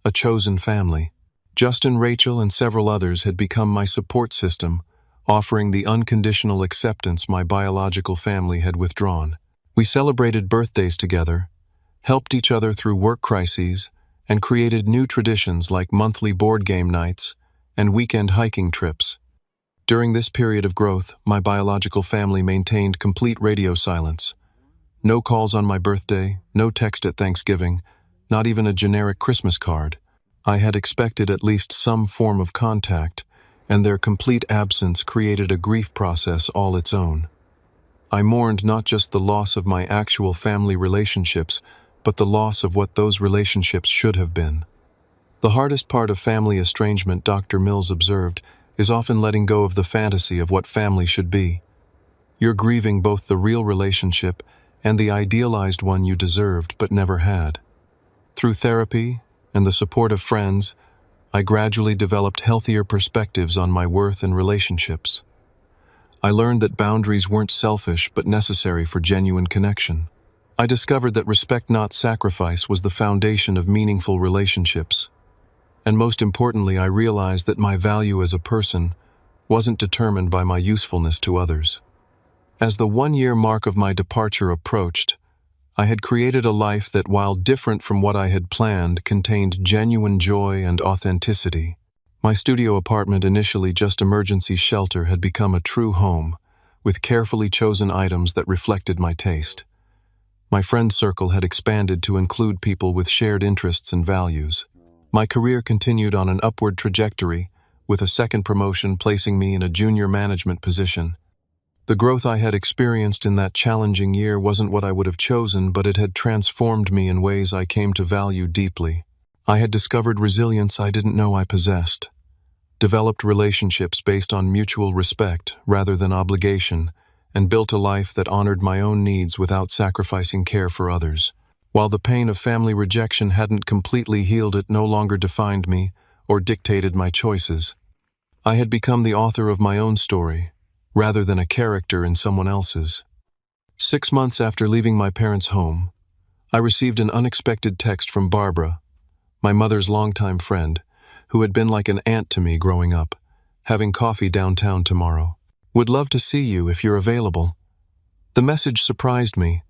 a chosen family. Justin, Rachel, and several others had become my support system, offering the unconditional acceptance my biological family had withdrawn. We celebrated birthdays together, helped each other through work crises, and created new traditions like monthly board game nights and weekend hiking trips. During this period of growth, my biological family maintained complete radio silence. No calls on my birthday, no text at Thanksgiving, not even a generic Christmas card. I had expected at least some form of contact, and their complete absence created a grief process all its own. I mourned not just the loss of my actual family relationships, but the loss of what those relationships should have been. The hardest part of family estrangement, Dr. Mills observed, is often letting go of the fantasy of what family should be. You're grieving both the real relationship and the idealized one you deserved but never had. Through therapy and the support of friends, I gradually developed healthier perspectives on my worth and relationships. I learned that boundaries weren't selfish but necessary for genuine connection. I discovered that respect, not sacrifice, was the foundation of meaningful relationships. And most importantly, I realized that my value as a person wasn't determined by my usefulness to others. As the 1-year mark of my departure approached, I had created a life that, while different from what I had planned, contained genuine joy and authenticity. My studio apartment, initially just emergency shelter, had become a true home, with carefully chosen items that reflected my taste. My friend circle had expanded to include people with shared interests and values. My career continued on an upward trajectory, with a second promotion placing me in a junior management position. The growth I had experienced in that challenging year wasn't what I would have chosen, but it had transformed me in ways I came to value deeply. I had discovered resilience I didn't know I possessed, developed relationships based on mutual respect rather than obligation, and built a life that honored my own needs without sacrificing care for others. While the pain of family rejection hadn't completely healed, it no longer defined me or dictated my choices. I had become the author of my own story, rather than a character in someone else's. 6 months after leaving my parents' home, I received an unexpected text from Barbara, my mother's longtime friend, who had been like an aunt to me growing up. "Having coffee downtown tomorrow. Would love to see you if you're available." The message surprised me.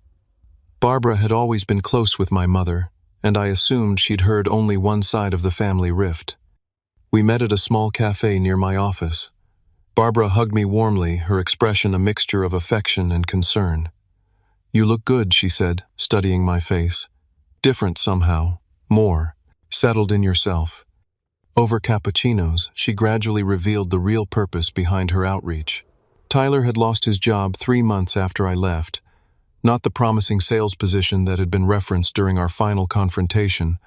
Barbara had always been close with my mother, and I assumed she'd heard only one side of the family rift. We met at a small cafe near my office. Barbara hugged me warmly, her expression a mixture of affection and concern. "You look good," she said, studying my face. "Different somehow. More. Settled in yourself." Over cappuccinos, she gradually revealed the real purpose behind her outreach. Tyler had lost his job 3 months after I left. Not the promising sales position that had been referenced during our final confrontation,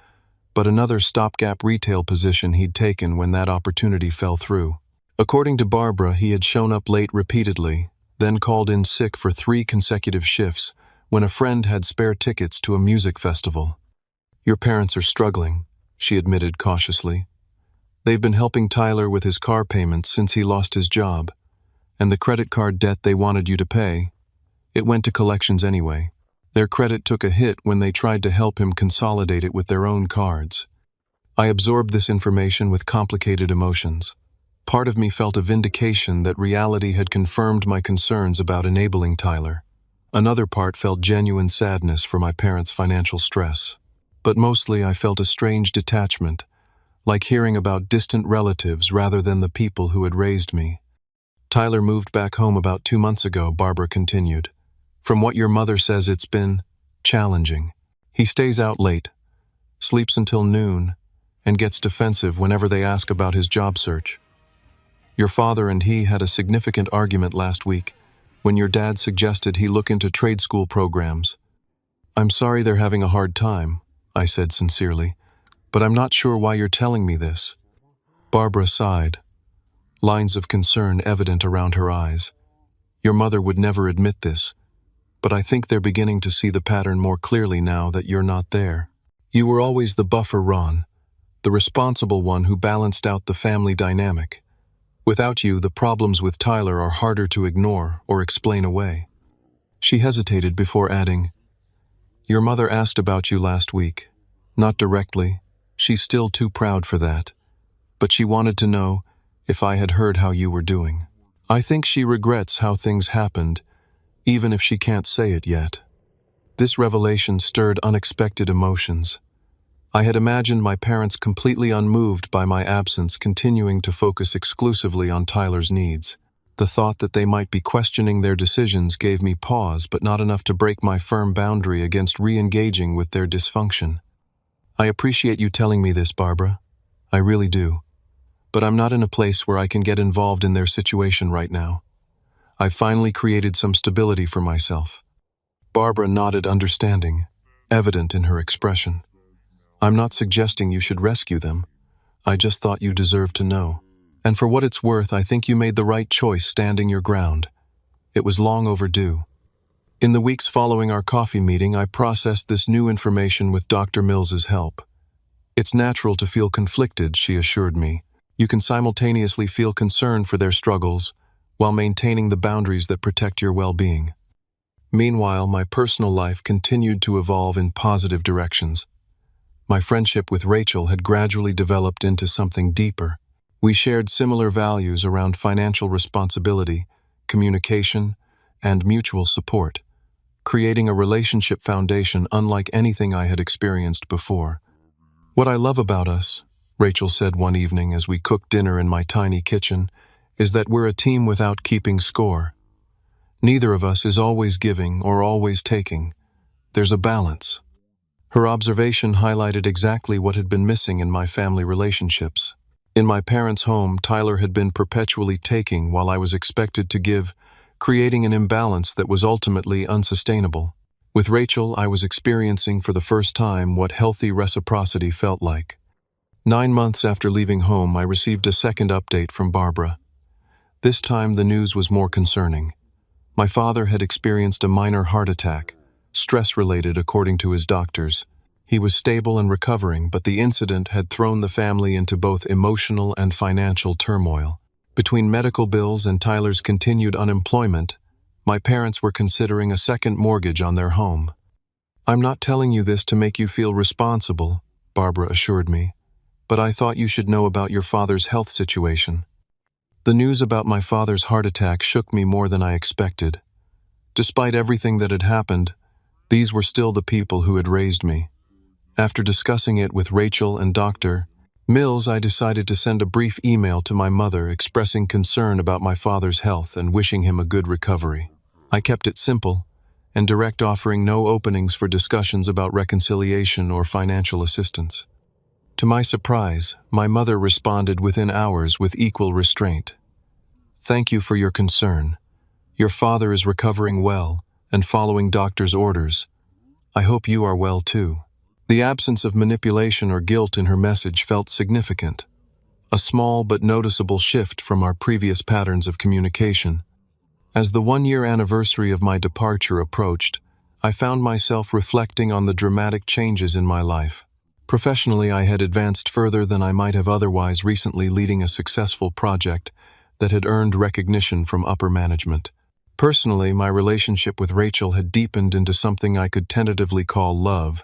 but another stopgap retail position he'd taken when that opportunity fell through. According to Barbara, he had shown up late repeatedly, then called in sick for 3 consecutive shifts when a friend had spare tickets to a music festival. "Your parents are struggling," she admitted cautiously. "They've been helping Tyler with his car payments since he lost his job, and the credit card debt they wanted you to pay, it went to collections anyway. Their credit took a hit when they tried to help him consolidate it with their own cards." I absorbed this information with complicated emotions. Part of me felt a vindication that reality had confirmed my concerns about enabling Tyler. Another part felt genuine sadness for my parents' financial stress. But mostly I felt a strange detachment, like hearing about distant relatives rather than the people who had raised me. "Tyler moved back home about 2 months ago," Barbara continued. "From what your mother says, it's been challenging. He stays out late, sleeps until noon, and gets defensive whenever they ask about his job search. Your father and he had a significant argument last week when your dad suggested he look into trade school programs. I'm sorry they're having a hard time," I said sincerely, "but I'm not sure why you're telling me this." Barbara sighed, lines of concern evident around her eyes. "Your mother would never admit this, but I think they're beginning to see the pattern more clearly now that you're not there. You were always the buffer, Ron, the responsible one who balanced out the family dynamic. Without you, the problems with Tyler are harder to ignore or explain away." She hesitated before adding, "Your mother asked about you last week. Not directly, she's still too proud for that, but she wanted to know if I had heard how you were doing. I think she regrets how things happened, even if she can't say it yet." This revelation stirred unexpected emotions. I had imagined my parents completely unmoved by my absence, continuing to focus exclusively on Tyler's needs. The thought that they might be questioning their decisions gave me pause, but not enough to break my firm boundary against re-engaging with their dysfunction. "I appreciate you telling me this, Barbara. I really do. But I'm not in a place where I can get involved in their situation right now. I've finally created some stability for myself." Barbara nodded understanding, evident in her expression. "I'm not suggesting you should rescue them. I just thought you deserved to know. And for what it's worth, I think you made the right choice standing your ground. It was long overdue." In the weeks following our coffee meeting, I processed this new information with Dr. Mills's help. "It's natural to feel conflicted," she assured me. "You can simultaneously feel concern for their struggles while maintaining the boundaries that protect your well-being." Meanwhile, my personal life continued to evolve in positive directions. My friendship with Rachel had gradually developed into something deeper. We shared similar values around financial responsibility, communication, and mutual support, creating a relationship foundation unlike anything I had experienced before. "What I love about us," Rachel said one evening as we cooked dinner in my tiny kitchen, "is that we're a team without keeping score. Neither of us is always giving or always taking. There's a balance." Her observation highlighted exactly what had been missing in my family relationships. In my parents' home, Tyler had been perpetually taking while I was expected to give, creating an imbalance that was ultimately unsustainable. With Rachel, I was experiencing for the first time what healthy reciprocity felt like. 9 months after leaving home, I received a second update from Barbara. This time, the news was more concerning. My father had experienced a minor heart attack, stress-related according to his doctors. He was stable and recovering, but the incident had thrown the family into both emotional and financial turmoil. Between medical bills and Tyler's continued unemployment, my parents were considering a second mortgage on their home. "I'm not telling you this to make you feel responsible," Barbara assured me, "but I thought you should know about your father's health situation." The news about my father's heart attack shook me more than I expected. Despite everything that had happened, these were still the people who had raised me. After discussing it with Rachel and Dr. Mills, I decided to send a brief email to my mother expressing concern about my father's health and wishing him a good recovery. I kept it simple and direct, offering no openings for discussions about reconciliation or financial assistance. To my surprise, my mother responded within hours with equal restraint. "Thank you for your concern. Your father is recovering well and following doctor's orders. I hope you are well too." The absence of manipulation or guilt in her message felt significant, a small but noticeable shift from our previous patterns of communication. As the one-year anniversary of my departure approached, I found myself reflecting on the dramatic changes in my life. Professionally, I had advanced further than I might have otherwise recently, leading a successful project that had earned recognition from upper management. Personally, my relationship with Rachel had deepened into something I could tentatively call love,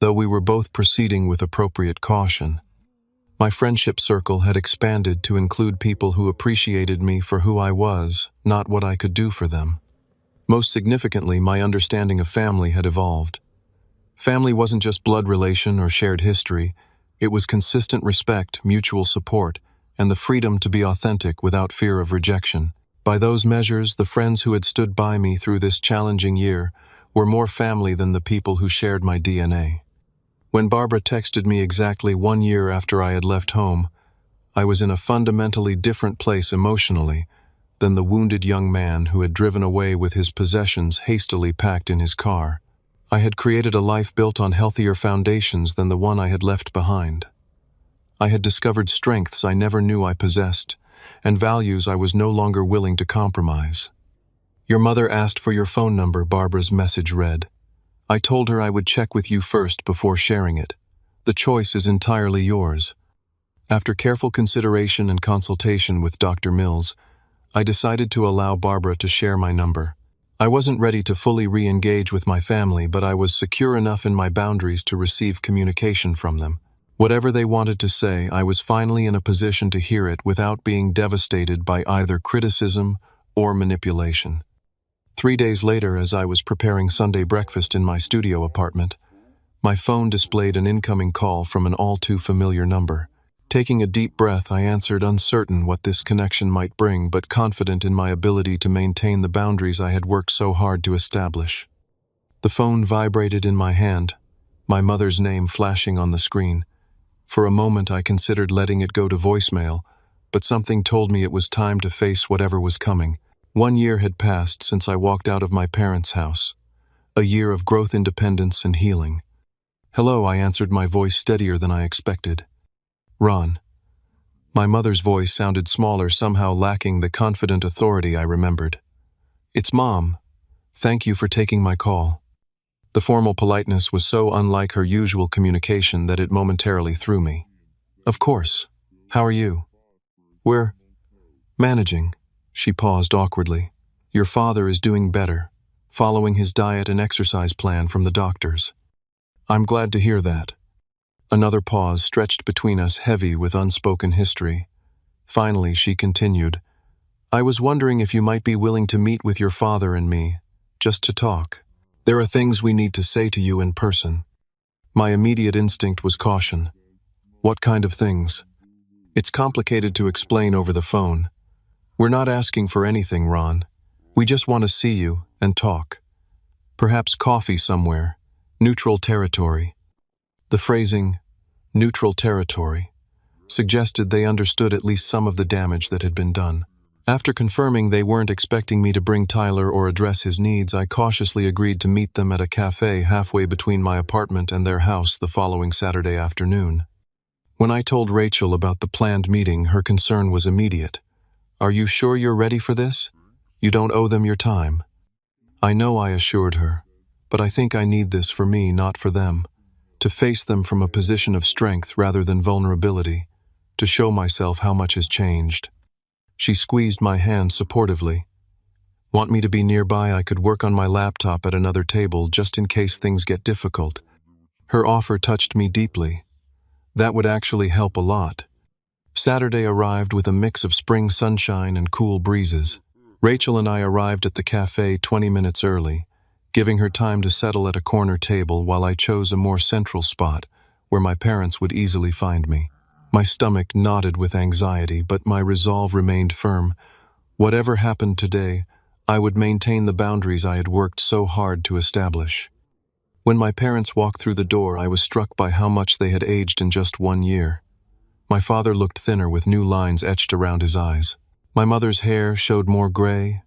though we were both proceeding with appropriate caution. My friendship circle had expanded to include people who appreciated me for who I was, not what I could do for them. Most significantly, my understanding of family had evolved. Family wasn't just blood relation or shared history. It was consistent respect, mutual support, and the freedom to be authentic without fear of rejection. By those measures, the friends who had stood by me through this challenging year were more family than the people who shared my DNA. When Barbara texted me exactly 1 year after I had left home, I was in a fundamentally different place emotionally than the wounded young man who had driven away with his possessions hastily packed in his car. I had created a life built on healthier foundations than the one I had left behind. I had discovered strengths I never knew I possessed, and values I was no longer willing to compromise. "Your mother asked for your phone number," Barbara's message read. "I told her I would check with you first before sharing it. The choice is entirely yours." After careful consideration and consultation with Dr. Mills, I decided to allow Barbara to share my number. I wasn't ready to fully re-engage with my family, but I was secure enough in my boundaries to receive communication from them. Whatever they wanted to say, I was finally in a position to hear it without being devastated by either criticism or manipulation. 3 days later, as I was preparing Sunday breakfast in my studio apartment, my phone displayed an incoming call from an all-too-familiar number. Taking a deep breath, I answered, uncertain what this connection might bring, but confident in my ability to maintain the boundaries I had worked so hard to establish. The phone vibrated in my hand, my mother's name flashing on the screen. For a moment, I considered letting it go to voicemail, but something told me it was time to face whatever was coming. 1 year had passed since I walked out of my parents' house. a year of growth, independence, and healing. "Hello," I answered, my voice steadier than I expected. "Ron." My mother's voice sounded smaller, somehow lacking the confident authority I remembered. "It's Mom. Thank you for taking my call." The formal politeness was so unlike her usual communication that it momentarily threw me. "Of course. How are you?" "We're managing." She paused awkwardly. "Your father is doing better, following his diet and exercise plan from the doctors." "I'm glad to hear that." Another pause stretched between us, heavy with unspoken history. Finally, she continued, "I was wondering if you might be willing to meet with your father and me, just to talk. There are things we need to say to you in person." My immediate instinct was caution. "What kind of things?" "It's complicated to explain over the phone. We're not asking for anything, Ron. We just want to see you and talk. Perhaps coffee somewhere. Neutral territory." The phrasing, "neutral territory," suggested they understood at least some of the damage that had been done. After confirming they weren't expecting me to bring Tyler or address his needs, I cautiously agreed to meet them at a cafe halfway between my apartment and their house the following Saturday afternoon. When I told Rachel about the planned meeting, her concern was immediate. "Are you sure you're ready for this? You don't owe them your time." "I know," I assured her, "but I think I need this for me, not for them. To face them from a position of strength rather than vulnerability, to show myself how much has changed." She squeezed my hand supportively. "Want me to be nearby? I could work on my laptop at another table just in case things get difficult." Her offer touched me deeply. That would actually help a lot. Saturday arrived with a mix of spring sunshine and cool breezes. Rachel and I arrived at the cafe 20 minutes early, giving her time to settle at a corner table while I chose a more central spot where my parents would easily find me. My stomach knotted with anxiety, but my resolve remained firm. Whatever happened today, I would maintain the boundaries I had worked so hard to establish. When my parents walked through the door, I was struck by how much they had aged in just 1 year. My father looked thinner with new lines etched around his eyes. My mother's hair showed more gray,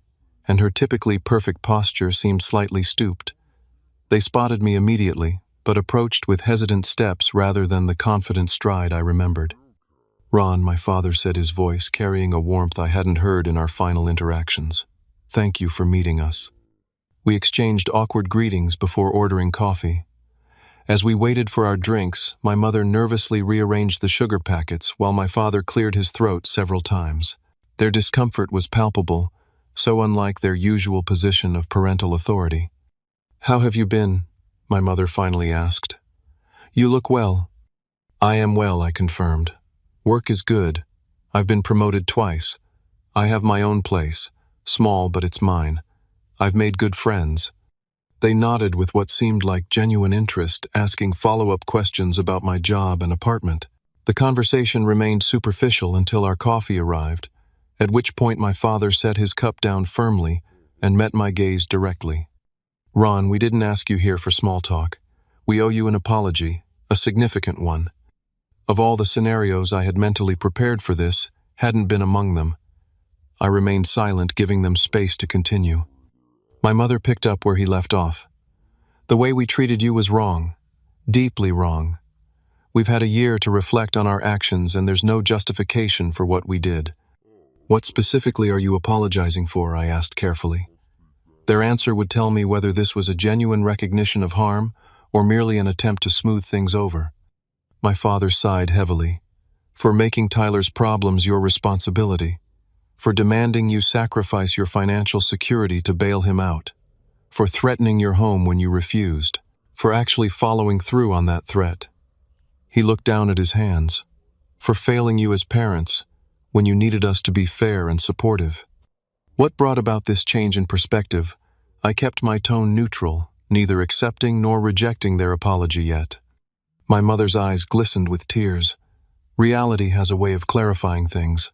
and her typically perfect posture seemed slightly stooped. They spotted me immediately, but approached with hesitant steps rather than the confident stride I remembered. "Ron," my father said, his voice carrying a warmth I hadn't heard in our final interactions. "Thank you for meeting us." We exchanged awkward greetings before ordering coffee. As we waited for our drinks, my mother nervously rearranged the sugar packets while my father cleared his throat several times. Their discomfort was palpable, so unlike their usual position of parental authority. "How have you been?" my mother finally asked. "You look well." "I am well," I confirmed. "Work is good. I've been promoted twice. I have my own place, small but it's mine. I've made good friends." They nodded with what seemed like genuine interest, asking follow-up questions about my job and apartment. The conversation remained superficial until our coffee arrived, at which point my father set his cup down firmly and met my gaze directly. "Ron, we didn't ask you here for small talk. We owe you an apology, a significant one." Of all the scenarios I had mentally prepared for this, hadn't been among them. I remained silent, giving them space to continue. My mother picked up where he left off. "The way we treated you was wrong. Deeply wrong. We've had a year to reflect on our actions, and there's no justification for what we did." "What specifically are you apologizing for?" I asked carefully. Their answer would tell me whether this was a genuine recognition of harm or merely an attempt to smooth things over. My father sighed heavily. "For making Tyler's problems your responsibility. For demanding you sacrifice your financial security to bail him out. For threatening your home when you refused. For actually following through on that threat." He looked down at his hands. "For failing you as parents when you needed us to be fair and supportive." What brought about this change in perspective? I kept my tone neutral, neither accepting nor rejecting their apology yet. My mother's eyes glistened with tears. Reality has a way of clarifying things.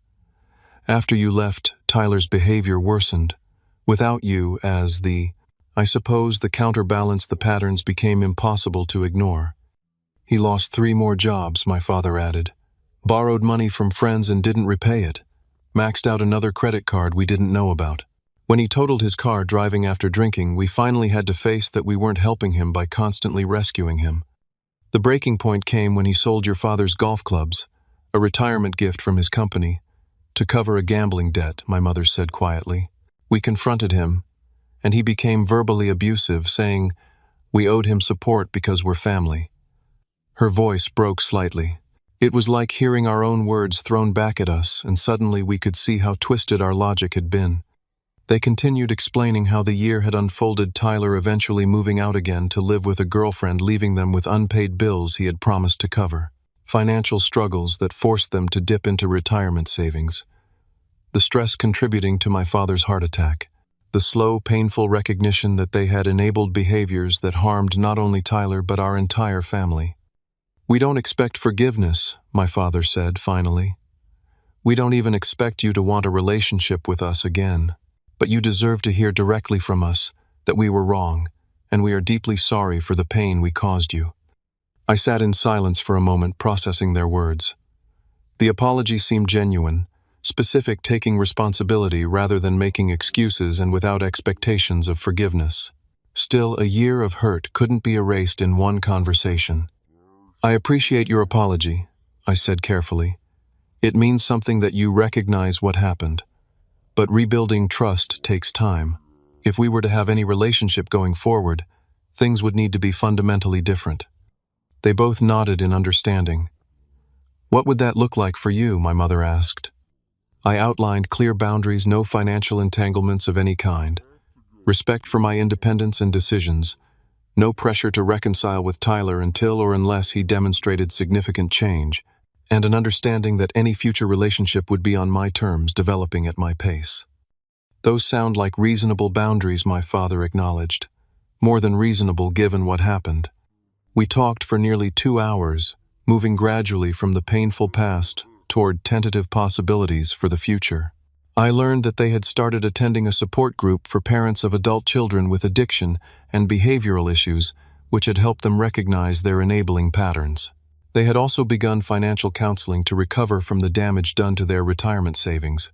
"After you left, Tyler's behavior worsened. Without you I suppose the counterbalance, the patterns became impossible to ignore. He lost 3 more jobs," my father added. "Borrowed money from friends and didn't repay it. Maxed out another credit card we didn't know about. When he totaled his car driving after drinking, we finally had to face that we weren't helping him by constantly rescuing him. The breaking point came when he sold your father's golf clubs, a retirement gift from his company, to cover a gambling debt, my mother said quietly. We confronted him, and he became verbally abusive, saying we owed him support because we're family. Her voice broke slightly. It was like hearing our own words thrown back at us, and suddenly we could see how twisted our logic had been. They continued explaining how the year had unfolded, Tyler eventually moving out again to live with a girlfriend, leaving them with unpaid bills he had promised to cover. Financial struggles that forced them to dip into retirement savings. The stress contributing to my father's heart attack. The slow, painful recognition that they had enabled behaviors that harmed not only Tyler but our entire family. We don't expect forgiveness, my father said finally. We don't even expect you to want a relationship with us again. But you deserve to hear directly from us that we were wrong, and we are deeply sorry for the pain we caused you. I sat in silence for a moment, processing their words. The apology seemed genuine, specific, taking responsibility rather than making excuses and without expectations of forgiveness. Still, a year of hurt couldn't be erased in one conversation. I appreciate your apology, I said carefully. It means something that you recognize what happened. But rebuilding trust takes time. If we were to have any relationship going forward, things would need to be fundamentally different. They both nodded in understanding. What would that look like for you? My mother asked. I outlined clear boundaries, no financial entanglements of any kind, respect for my independence and decisions, no pressure to reconcile with Tyler until or unless he demonstrated significant change, and an understanding that any future relationship would be on my terms, developing at my pace. Those sound like reasonable boundaries, my father acknowledged. More than reasonable given what happened. We talked for nearly 2 hours, moving gradually from the painful past toward tentative possibilities for the future. I learned that they had started attending a support group for parents of adult children with addiction and behavioral issues, which had helped them recognize their enabling patterns. They had also begun financial counseling to recover from the damage done to their retirement savings.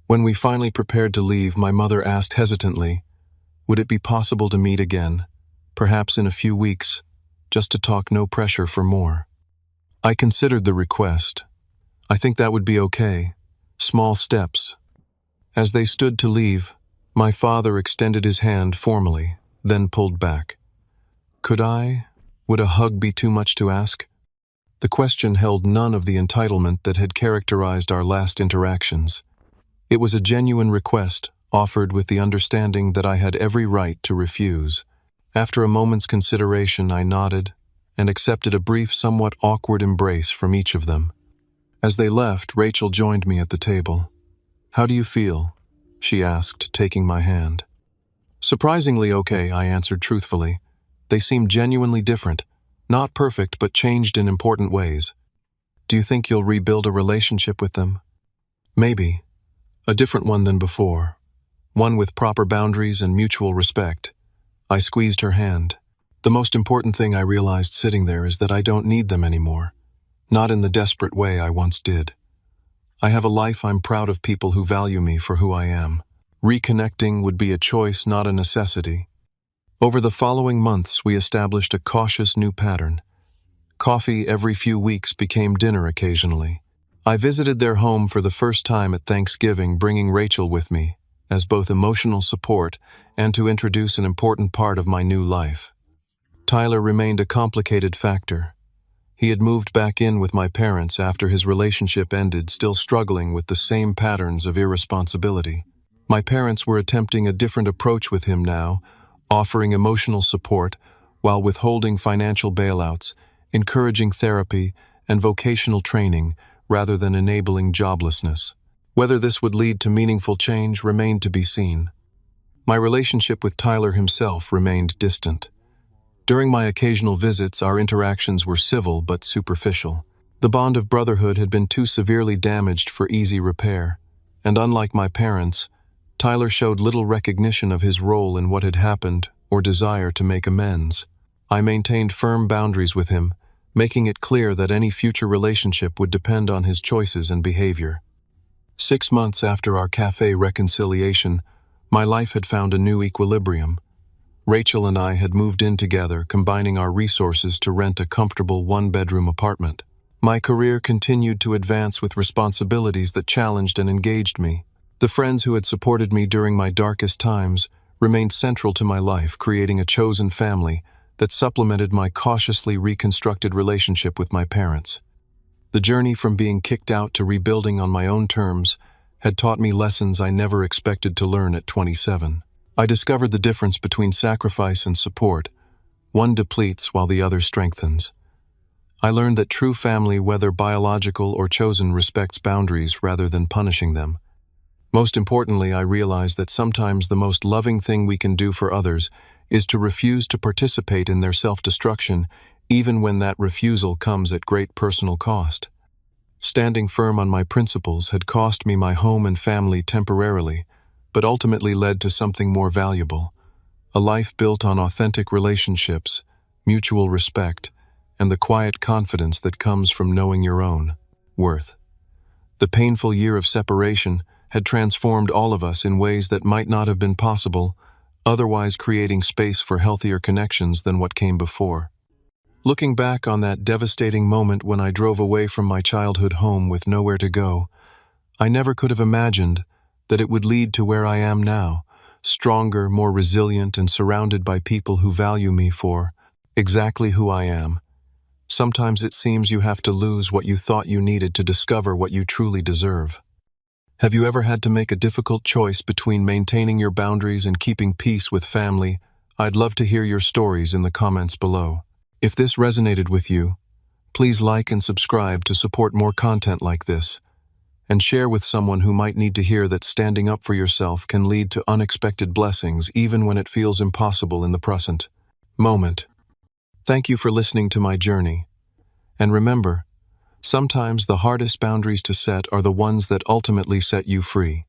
When we finally prepared to leave, my mother asked hesitantly, would it be possible to meet again, perhaps in a few weeks, just to talk, no pressure for more? I considered the request. I think that would be okay. Small steps. As they stood to leave, my father extended his hand formally, then pulled back. Would a hug be too much to ask? The question held none of the entitlement that had characterized our last interactions. It was a genuine request, offered with the understanding that I had every right to refuse. After a moment's consideration, I nodded and accepted a brief, somewhat awkward embrace from each of them. As they left, Rachel joined me at the table. How do you feel? She asked, taking my hand. Surprisingly okay, I answered truthfully. They seemed genuinely different, not perfect but changed in important ways. Do you think you'll rebuild a relationship with them? Maybe. A different one than before. One with proper boundaries and mutual respect. I squeezed her hand. The most important thing I realized sitting there is that I don't need them anymore. Not in the desperate way I once did. I have a life. I'm proud of people who value me for who I am. Reconnecting would be a choice, not a necessity. Over the following months, we established a cautious new pattern. Coffee every few weeks became dinner occasionally. I visited their home for the first time at Thanksgiving, bringing Rachel with me, as both emotional support and to introduce an important part of my new life. Tyler remained a complicated factor. He had moved back in with my parents after his relationship ended, still struggling with the same patterns of irresponsibility. My parents were attempting a different approach with him now, offering emotional support while withholding financial bailouts, encouraging therapy and vocational training rather than enabling joblessness. Whether this would lead to meaningful change remained to be seen. My relationship with Tyler himself remained distant. During my occasional visits, our interactions were civil but superficial. The bond of brotherhood had been too severely damaged for easy repair, and unlike my parents, Tyler showed little recognition of his role in what had happened or desire to make amends. I maintained firm boundaries with him, making it clear that any future relationship would depend on his choices and behavior. 6 months after our cafe reconciliation, My life had found a new equilibrium. Rachel and I had moved in together, combining our resources to rent a comfortable one-bedroom apartment. My career continued to advance with responsibilities that challenged and engaged me. The friends who had supported me during my darkest times remained central to my life, creating a chosen family that supplemented my cautiously reconstructed relationship with my parents. The journey from being kicked out to rebuilding on my own terms had taught me lessons I never expected to learn at 27. I discovered the difference between sacrifice and support. One depletes while the other strengthens. I learned that true family, whether biological or chosen, respects boundaries rather than punishing them. Most importantly, I realized that sometimes the most loving thing we can do for others is to refuse to participate in their self-destruction, even when that refusal comes at great personal cost. Standing firm on my principles had cost me my home and family temporarily, but ultimately led to something more valuable, a life built on authentic relationships, mutual respect, and the quiet confidence that comes from knowing your own worth. The painful year of separation had transformed all of us in ways that might not have been possible, otherwise creating space for healthier connections than what came before. Looking back on that devastating moment when I drove away from my childhood home with nowhere to go, I never could have imagined that it would lead to where I am now, stronger, more resilient, and surrounded by people who value me for exactly who I am. Sometimes it seems you have to lose what you thought you needed to discover what you truly deserve. Have you ever had to make a difficult choice between maintaining your boundaries and keeping peace with family? I'd love to hear your stories in the comments below. If this resonated with you, please like and subscribe to support more content like this, and share with someone who might need to hear that standing up for yourself can lead to unexpected blessings even when it feels impossible in the present moment. Thank you for listening to my journey. And remember, sometimes the hardest boundaries to set are the ones that ultimately set you free.